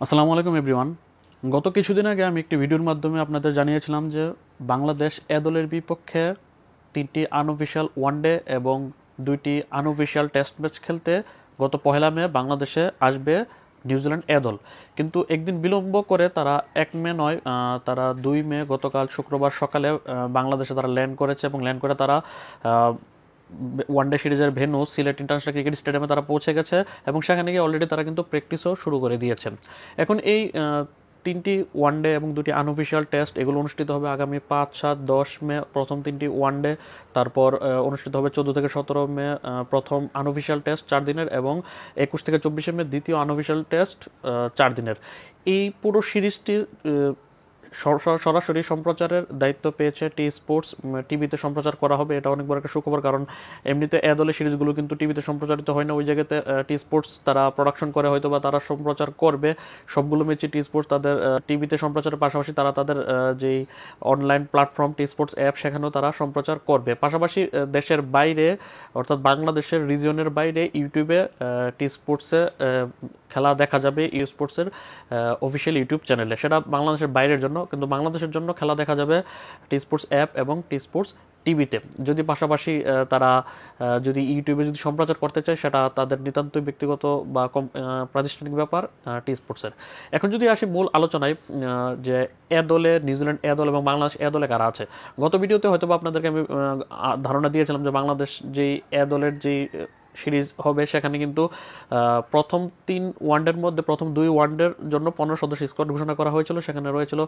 আসসালামু আলাইকুম এভরিওয়ান। গত কিছুদিন আগে আমি একটি ভিডিওর মাধ্যমে আপনাদের জানিয়েছিলাম যে বাংলাদেশ এ দলের বিপক্ষে 3টি আনঅফিশিয়াল ওয়ানডে এবং 2টি আনঅফিশিয়াল টেস্ট ম্যাচ খেলতে গত 1 মে বাংলাদেশে আসবে নিউজিল্যান্ড এ দল। কিন্তু একদিন বিলম্ব করে তারা 1 মে নয়, তারা 2 মে গতকাল শুক্রবার সকালে বাংলাদেশে তারা ল্যান্ড করেছে এবং ল্যান্ড করে তারা ওয়ানডে সিরিজের ভেন্যু সিলেট ইন্টারন্যাশনাল ক্রিকেট স্টেডিয়ামে তারা পৌঁছে গেছে এবং সেখানে গিয়ে অলরেডি তারা কিন্তু প্র্যাকটিসও শুরু করে দিয়েছেন। এখন এই 3টি ওয়ানডে এবং 2টি আনঅফিশিয়াল টেস্ট এগুলো অনুষ্ঠিত হবে আগামী 5, 7, 10 মে প্রথম 3টি ওয়ানডে, তারপর অনুষ্ঠিত হবে 14 থেকে 17 মে প্রথম আনঅফিশিয়াল টেস্ট 4 দিনের, এবং 21 থেকে 24 মে দ্বিতীয় আনঅফিশিয়াল টেস্ট 4 দিনের। এই পুরো সিরিজটির সরাসরি সম্প্রচারের দায়িত্ব পেয়েছে টি স্পোর্টস। টিভিতে সম্প্রচার করা হবে, এটা অনেক বড় একটা সুখবর, কারণ এমনিতে এ দলের সিরিজগুলো কিন্তু টিভিতে সম্প্রচারিত হয় না। ওই জায়গাতে টি স্পোর্টস তারা প্রোডাকশন করে, হয়তো বা তারা সম্প্রচার করবে সবগুলো ম্যাচই টি স্পোর্টস তাদের টিভিতে সম্প্রচারের পাশাপাশি তারা তাদের যেই online platform T Sports app সেখানেও তারা সম্প্রচার করবে। পাশাপাশি দেশের বাইরে অর্থাৎ বাংলাদেশের রিজিয়নের বাইরে ইউটিউবে টি স্পোর্টসে খেলা দেখা যাবে, ইউ স্পোর্টসের অফিসিয়াল ইউটিউব চ্যানেলে। সেটা বাংলাদেশের বাইরের জন্য, কিন্তু বাংলাদেশের জন্য খেলা দেখা যাবে টি স্পোর্টস অ্যাপ এবং টি স্পোর্টস টিভিতে। যদি পাশাপাশি তারা যদি ইউটিউবে যদি সম্প্রচার করতে চায়, সেটা তাদের নিতান্তই ব্যক্তিগত বা প্রাতিষ্ঠানিক ব্যাপার টি স্পোর্টসের। এখন যদি আসি মূল আলোচনায়, যে এ দলে নিউজিল্যান্ড এ দল এবং বাংলাদেশ এ দলে কারা আছে। গত ভিডিওতে হয়তো আপনাদেরকে আমি ধারণা দিয়েছিলাম যে বাংলাদেশ যেই এ দলের যেই সিরিজ হবে সেখানে কিন্তু প্রথম 3 ওয়ানডের মধ্যে প্রথম 2 ওয়ানডের জন্য 15 সদস্য স্কোয়াড ঘোষণা করা হয়েছিল। সেখানে রয়েছিল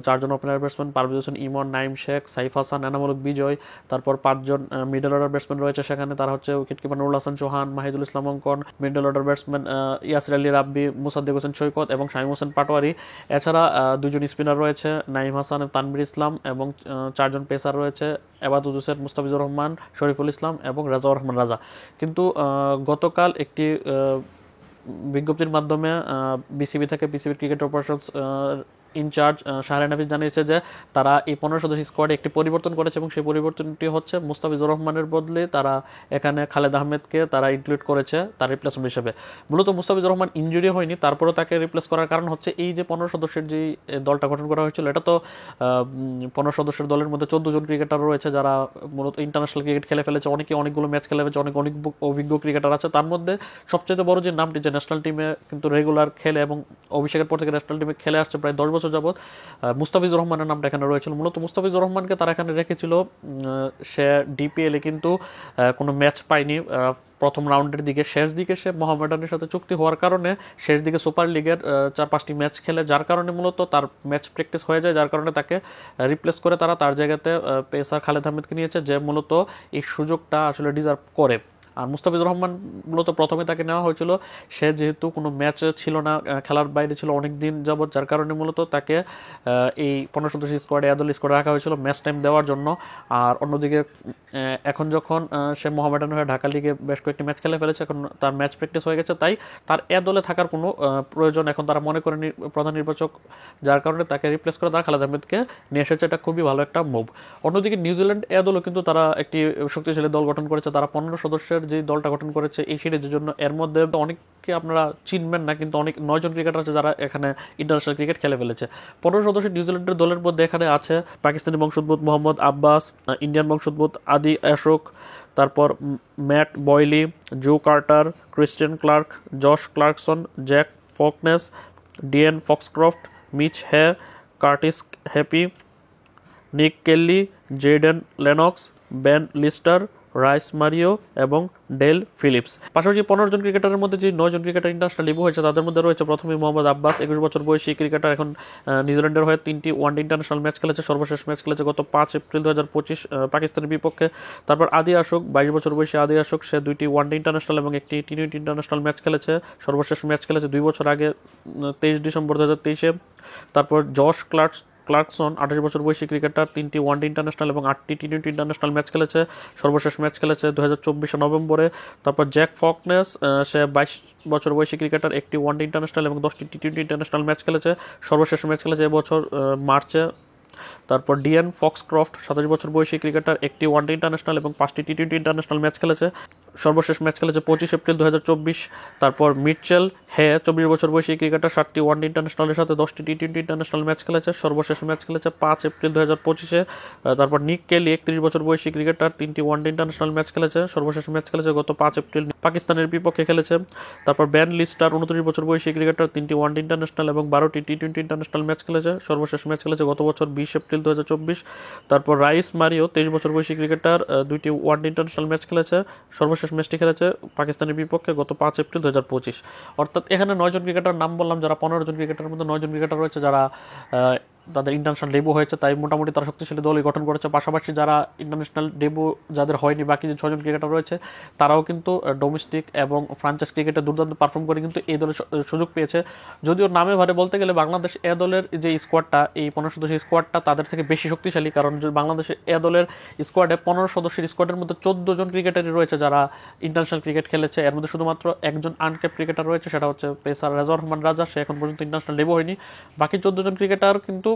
4 জন ওপেনার ব্যাটসম্যান পারভেজ হোসেন ইমন, নাইম শেখ, সাইফ হাসান, এনামুল বিজয়, তারপর 5 জন মিডল অর্ডার ব্যাটসম্যান রয়েছে সেখানে। তারা হচ্ছে wicket keeper Nurul Hasan Chauhan, Mahidul Islam Ankon, middle order batsman Yasir Ali Rabbi, Mosaddek Hossain Saikat এবং শামীম হোসেন পাটোয়ারি। এছাড়া 2 জন স্পিনার রয়েছে, নাইম হাসান, তানভীর ইসলাম, এবং 4 জন পেসার রয়েছে, এবাদত হোসেন, মুস্তাফিজুর রহমান, শরীফুল ইসলাম এবং রাজাউর রহমান রাজা। কিন্তু গতকাল একটি বিজ্ঞপ্তির মাধ্যমে বিসিবি থেকে বিসিবির ক্রিকেট অপারেশনস ইনচার্জ শাহরিয়ার নাফিস জানিয়েছে যে তারা এই 15 সদস্য স্কোয়াডে একটি পরিবর্তন করেছে, এবং সেই পরিবর্তনটি হচ্ছে মুস্তাফিজুর রহমানের বদলে তারা এখানে খালেদ আহমেদকে তারা ইনক্লুড করেছে তার রিপ্লেসমেন্ট হিসেবে। মূলত মুস্তাফিজুর রহমান ইনজুরি হয়নি, তারপরেও তাকে রিপ্লেস করার কারণ হচ্ছে এই যে 15 সদস্যের যে দলটা গঠন করা হয়েছিল, এটা তো 15 সদস্যের দলের মধ্যে 14 জন ক্রিকেটার রয়েছে যারা মূলত ইন্টারন্যাশনাল ক্রিকেট খেলে ফেলেছে, অনেকগুলো ম্যাচ খেলে ফেলেছে, অনেক অভিজ্ঞ ক্রিকেটার আছে। তার মধ্যে সবচেয়ে বড় যে নামটি, যে ন্যাশনাল টিমে কিন্তু রেগুলার খেলে এবং অভিষেকের পর থেকে ন্যাশনাল টিমে খেলে আসছে প্রায় 10 বছর যাবৎ, মুস্তাফিজুর রহমানের নামটা এখানে রয়েছিল। মূলত মুস্তাফিজুর রহমানকে তারা এখানে রেখেছিল, সে ডিপিএলে কিন্তু কোনো ম্যাচ পায়নি। প্রথম রাউন্ডের দিকে শেষ দিকে সে মোহামেডানের সাথে চুক্তি হওয়ার কারণে শেষ দিকে সুপার লিগের 4-5টি ম্যাচ খেলে, যার কারণে মূলত তার ম্যাচ প্র্যাকটিস হয়ে যায়, যার কারণে তাকে রিপ্লেস করে তারা তার জায়গাতে পেসার খালেদ আহমেদকে নিয়েছে, যে মূলত এই সুযোগটা আসলে ডিজার্ভ করে। আর মুস্তাফিজুর রহমান মূলত প্রথমে তাকে নেওয়া হয়েছিল, সে যেহেতু কোনো ম্যাচ ছিল না, খেলার বাইরে ছিল অনেক দিন যাবৎ, যার কারণে মূলত তাকে এই 15 সদস্য স্কোয়াডে আদল স্কোয়াডে রাখা হয়েছিল ম্যাচ টাইম দেওয়ার জন্য। আর অন্যদিকে এখন যখন সে মোহামেডান হয়ে ঢাকা লিগে বেশ কয়েকটি ম্যাচ খেলে ফেলেছে, এখন তার ম্যাচ প্র্যাকটিস হয়ে গেছে, তাই তার এ দলে থাকার কোনো প্রয়োজন এখন তারা মনে করেন প্রধান নির্বাচক, যার কারণে তাকে রিপ্লেস করে তারা খালেদ আহমেদকে নিয়ে এসেছে। এটা খুবই ভালো একটা মুভ। অন্যদিকে নিউজিল্যান্ড এ দলও কিন্তু তারা একটি শক্তিশালী দল গঠন করেছে। তারা 15 সদস্যের যে দলটা গঠন করেছে এই সিরিজের জন্য, এর মধ্যে অনেককে আপনারা চিনবেন না, কিন্তু অনেক 9 জন ক্রিকেটার আছে যারা এখানে ইন্টারন্যাশনাল ক্রিকেট খেলে ফেলেছে। 15 সদস্যের নিউজিল্যান্ডের দলের মধ্যে এখানে আছে পাকিস্তানি বংশোদ্ভূত মোহাম্মদ আব্বাস, ইন্ডিয়ান বংশোদ্ভূত আদি অশোক, তারপর Matt Boyle, Joe Carter, Christian Clark, Josh Clarkson, Jack Foulkes, Dean Foxcroft, Mitch Hay, Curtis Heaphy, Nick Kelly, Jayden Lennox, Ben Lister, Rhys Mariu এবং ডেল ফিলিপস। পাশাপাশি 15 জন ক্রিকেটারের মধ্যে যে 9 জন ক্রিকেটার ইন্টারন্যাশনাল লিভ হয়েছে, তাদের মধ্যে রয়েছে প্রথমেই মোহাম্মদ আব্বাস, 21 বছর বয়সী ক্রিকেটার, এখন নিউজিল্যান্ডের হয়ে 3টি ওয়ানডে ইন্টারন্যাশনাল ম্যাচ খেলেছে, সর্বশেষ ম্যাচ খেলেছে গত 5 এপ্রিল 2025 পাকিস্তানের বিপক্ষে। তারপর আদি আশোক, 22 বছর বয়সী আদি আশোক, সে 2টি ওয়ানডে ইন্টারন্যাশনাল এবং একটি টি20 ইন্টারন্যাশনাল ম্যাচ খেলেছে, সর্বশেষ ম্যাচ খেলেছে 2 বছর আগে 23 ডিসেম্বর 2023-এ। তারপর জশ ক্লার্কসন, 28 বছর বয়সী ক্রিকেটার, 3টি ওয়ানডে ইন্টারন্যাশনাল এবং 8টি টি20 ইন্টারন্যাশনাল ম্যাচ খেলেছে, সর্বশেষ ম্যাচ খেলেছে 2024 নভেম্বরে। তারপর জ্যাক ফকনেস, সে 22 বছর বয়সী ক্রিকেটার, একটি ওয়ানডে ইন্টারন্যাশনাল এবং 10টি টি20 ইন্টারন্যাশনাল ম্যাচ খেলেছে, সর্বশেষ ম্যাচ খেলেছে এবছর মার্চে। তারপর ডিএন ফক্সক্রফট, 27 বছর বয়সী ক্রিকেটার, একটি ওয়ানডে ইন্টারন্যাশনাল এবং 5টি টি20 ইন্টারন্যাশনাল ম্যাচ খেলেছে, সর্বশেষ ম্যাচ খেলেছে 25 এপ্রিল 2024। তারপর মিটচেল 24 বছর বয়সী ক্রিকেটার 7টি ওয়ানডে ইন্টারন্যাশনালের সাথে 10টি টি20 ইন্টারন্যাশনাল ম্যাচ খেলেছে, সর্বশেষ ম্যাচ খেলেছে 5 এপ্রিল 2025-এ। তারপর নিক কেলি 31 বছর বয়সী ক্রিকেটার 3টি ওয়ানডে ইন্টারন্যাশনাল ম্যাচ খেলেছে, সর্বশেষ ম্যাচ খেলেছে গত 5 এপ্রিল পাকিস্তানের বিপক্ষে খেলেছে। তারপর ব্যান লিস্টার 29 বছর বয়সী ক্রিকেটার 3টি ওয়ানডে ইন্টারন্যাশনাল এবং 12টি টি20 ইন্টারন্যাশনাল ম্যাচ খেলেছে, সর্বশেষ ম্যাচ খেলেছে গত বছর 20 এপ্রিল 2024। তারপর রাইস মারিও 23 বছর বয়সী ক্রিকেটার 2টি ওয়ানডে ইন্টারন্যাশনাল ম্যাচ খেলেছে, সর্বশেষ ম্যাচটি খেলেছে পাকিস্তানের বিপক্ষে গত 5 এপ্রিল 2025। অর্থাৎ এখানে 9 জন ক্রিকেটার নাম বললাম, যারা 15 জন ক্রিকেটারের মধ্যে 9 জন ক্রিকেটার রয়েছে যারা তাদের ইন্টারন্যাশনাল ডেবু হয়েছে, তাই মোটামুটি তারা শক্তিশালী দলই গঠন করেছে। পাশাপাশি যারা ইন্টারন্যাশনাল ডেবু যাদের হয়নি, বাকি যে 6 জন ক্রিকেটার রয়েছে তারাও কিন্তু ডোমেস্টিক এবং ফ্রাঞ্চাইজ ক্রিকেটে দুর্দান্ত পারফর্ম করে কিন্তু এই দলের সুযোগ পেয়েছে। যদিও নামে ভারে বলতে গেলে বাংলাদেশ এ দলের যে স্কোয়াডটা, এই 15 সদস্যের স্কোয়াডটা তাদের থেকে বেশি শক্তিশালী, কারণ বাংলাদেশের এ দলের স্কোয়াডে 15 সদস্যের স্কোয়াডের মধ্যে 14 জন ক্রিকেটারই রয়েছে যারা ইন্টারন্যাশনাল ক্রিকেট খেলেছে। এর মধ্যে শুধুমাত্র একজন আনক্যাপ ক্রিকেটার রয়েছে, সেটা হচ্ছে পেসার রেজাউর রহমান রাজা, সে এখন পর্যন্ত ইন্টারন্যাশনাল ডেবু হয়নি। বাকি 14 জন ক্রিকেটার কিন্তু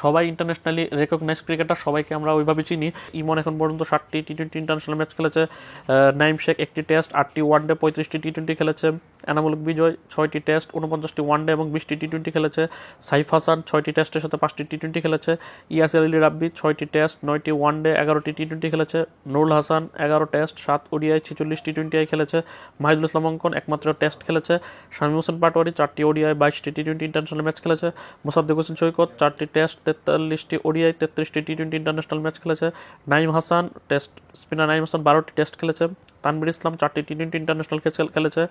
সবাই ইন্টারন্যাশনালি রেকগনাইজ ক্রিকেটার, সবাইকে আমরা ওইভাবে চিনি। ইমন এখন পর্যন্ত 7টি টি20 ইন্টারন্যাশনাল ম্যাচ খেলেছে, নাইম শেখ 1টি টেস্ট, 8টি ওয়ানডে, 35টি টি20 খেলেছে, এনামুল বিজয় 6টি টেস্ট, 49টি ওয়ানডে এবং 20টি টি20 খেলেছে, সাইফ হাসান 6টি টেস্টের সাথে 5টি টি20 খেলেছে, ইয়াসির আলী রাব্বি 6টি টেস্ট, 9টি ওয়ানডে, 11টি টি20 খেলেছে, নুরুল হাসান 11 টেস্ট, 7 ওডিআই, 46টি টি20 খেলেছে, মাহিদুল ইসলাম অঙ্কন একমাত্র টেস্ট খেলেছে, শামীম হোসেন পাটোয়ারি 4টি ওডিআই, 22টি টি20 ইন্টারন্যাশনাল ম্যাচ খেলেছে, মোসাদ্দেক হোসেন সৈকত 4টি টেস্ট, 43টি ওডিআই, 33টি টি20 ইন্টারন্যাশনাল ম্যাচ খেলেছে, নাইম হাসান টেস্ট স্পিনার নাইম হাসান 12টি টেস্ট খেলেছে, তানভীর ইসলাম 4টি টি20 ইন্টারন্যাশনাল খেলেছে,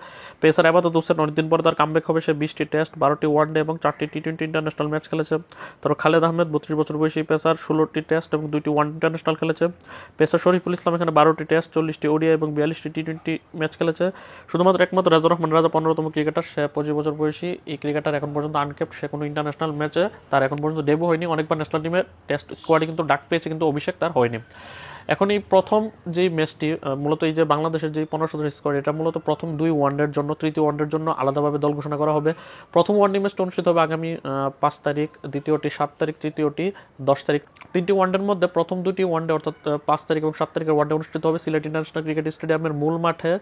পেসার আবাদত হোসেন অনেকদিন পর তার কামব্যাক হবে, সে 20টি টেস্ট, 12টি ওয়ানডে এবং 4টি টি20 ইন্টারন্যাশনাল ম্যাচ খেলেছে। তারপর খালেদ আহমেদ 32 বছর বয়সী পেসার 16টি টেস্ট এবং 2টি ওয়ান ইন্টারন্যাশনাল খেলেছে। পেসার শরীফুল ইসলাম এখানে 12টি টেস্ট, 40টি ওডিআই এবং 42টি টি20 ম্যাচ খেলেছে। শুধুমাত্র একমাত্র রেজাউর রহমান রাজা 15তম ক্রিকেটার, সে 25 বছর বয়সী এই ক্রিকেটার এখন পর্যন্ত আনকেপ্ট, সে কোনো ইন্টারন্যাশনাল ম্যাচে তার এখন পর্যন্ত ডেবু হয়নি। অনেকবার ন্যাশনাল টিমের টেস্ট স্কোয়াডে কিন্তু ডাক পেয়েছে, কিন্তু অভিষেক তার হয়নি। এখন এই প্রথম যেই ম্যাচটি মূলত এই যে বাংলাদেশের যে 15 সদস্যের স্কোয়াড, এটা মূলত প্রথম 2 ওয়ানডের জন্য, তৃতীয় ওয়ানডের জন্য আলাদাভাবে দল ঘোষণা করা হবে। প্রথম ওয়ানডে ম্যাচটা অনুষ্ঠিত হবে আগামী 5 তারিখ, দ্বিতীয়টি 7 তারিখ, তৃতীয়টি 10 তারিখ। 3টি ওয়ানডের মধ্যে প্রথম 2টি ওয়ানডে অর্থাৎ 5 তারিখ এবং 7 তারিখের ওয়ানডে অনুষ্ঠিত হবে সিলেট ইন্টারন্যাশনাল ক্রিকেট স্টেডিয়ামের মূল মাঠে,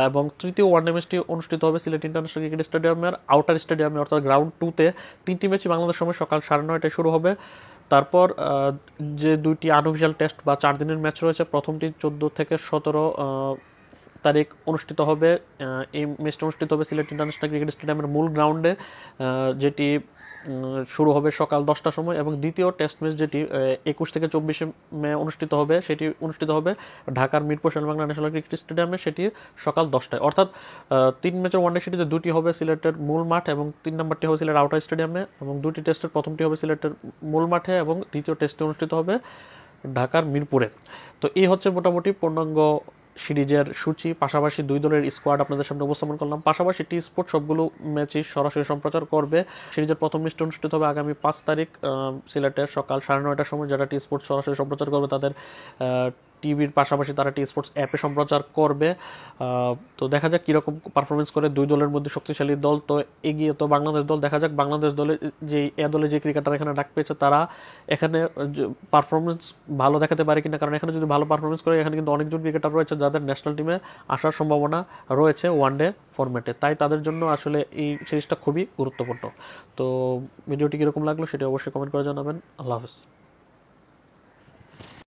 এবং তৃতীয় ওয়ানডে ম্যাচটি অনুষ্ঠিত হবে সিলেট ইন্টারন্যাশনাল ক্রিকেট স্টেডিয়ামের আউটার স্টেডিয়ামে অর্থাৎ গ্রাউন্ড 2-তে। 3টি ম্যাচই বাংলাদেশ সময় সকাল 9:30টায় শুরু হবে। তারপর যে 2টি আনঅফিশিয়াল টেস্ট বা 4 দিনের ম্যাচ রয়েছে, প্রথমটি 14 থেকে 17 তারিখ অনুষ্ঠিত হবে। এই ম্যাচটা অনুষ্ঠিত হবে সিলেট ইন্টারন্যাশনাল ক্রিকেট স্টেডিয়ামের মূল গ্রাউন্ডে, যেটি শুরু হবে সকাল 10টার সময়, এবং দ্বিতীয় টেস্ট ম্যাচ যেটি 21 থেকে 24 মে অনুষ্ঠিত হবে, সেটি অনুষ্ঠিত হবে ঢাকার মিরপুর শেরেবাংলা ন্যাশনাল ক্রিকেট স্টেডিয়ামে, সেটি সকাল 10টায়। অর্থাৎ 3 ম্যাচের ওয়ানডে সিরিজে 2টি হবে সিলেটের মূল মাঠ এবং 3 নম্বরটি হবে সিলেট আউটার স্টেডিয়ামে, এবং 2টি টেস্টের প্রথমটি হবে সিলেটের মূল মাঠে এবং দ্বিতীয় টেস্টটি অনুষ্ঠিত হবে ঢাকার মিরপুরে। তো এই হচ্ছে মোটামুটি পূর্ণাঙ্গ সিরিজের সূচি, পাশাপাশি 2 দলের স্কোয়াড আপনাদের সামনে উপস্থাপন করলাম। পাশাপাশি টি স্পোর্ট সবগুলো ম্যাচই সরাসরি সম্প্রচার করবে। সিরিজের প্রথম ম্যাচটি অনুষ্ঠিত হবে আগামী 5 তারিখ সিলেটের সকাল 9:30টার সময়, যারা টি স্পোর্ট সরাসরি সম্প্রচার করবে তাদের টিভির পাশাপাশি তারা টি স্পোর্টস অ্যাপে সম্প্রচার করবে। তো দেখা যাক কীরকম পারফরমেন্স করে 2 দলের মধ্যে শক্তিশালী দল তো এগিয়ে তো বাংলাদেশ দল। দেখা যাক বাংলাদেশ দলের দলে যে ক্রিকেটার এখানে ডাক পেয়েছে তারা এখানে পারফরমেন্স ভালো দেখাতে পারে কিনা, কারণ এখানে যদি ভালো পারফরমেন্স করে এখানে কিন্তু অনেকজন ক্রিকেটার রয়েছে যাদের ন্যাশনাল টিমে আসার সম্ভাবনা রয়েছে ওয়ানডে ফরম্যাটে, তাই তাদের জন্য আসলে এই সিরিজটা খুবই গুরুত্বপূর্ণ। তো ভিডিওটি কীরকম লাগলো সেটা অবশ্যই কমেন্ট করে জানাবেন। আল্লাহ হাফেজ।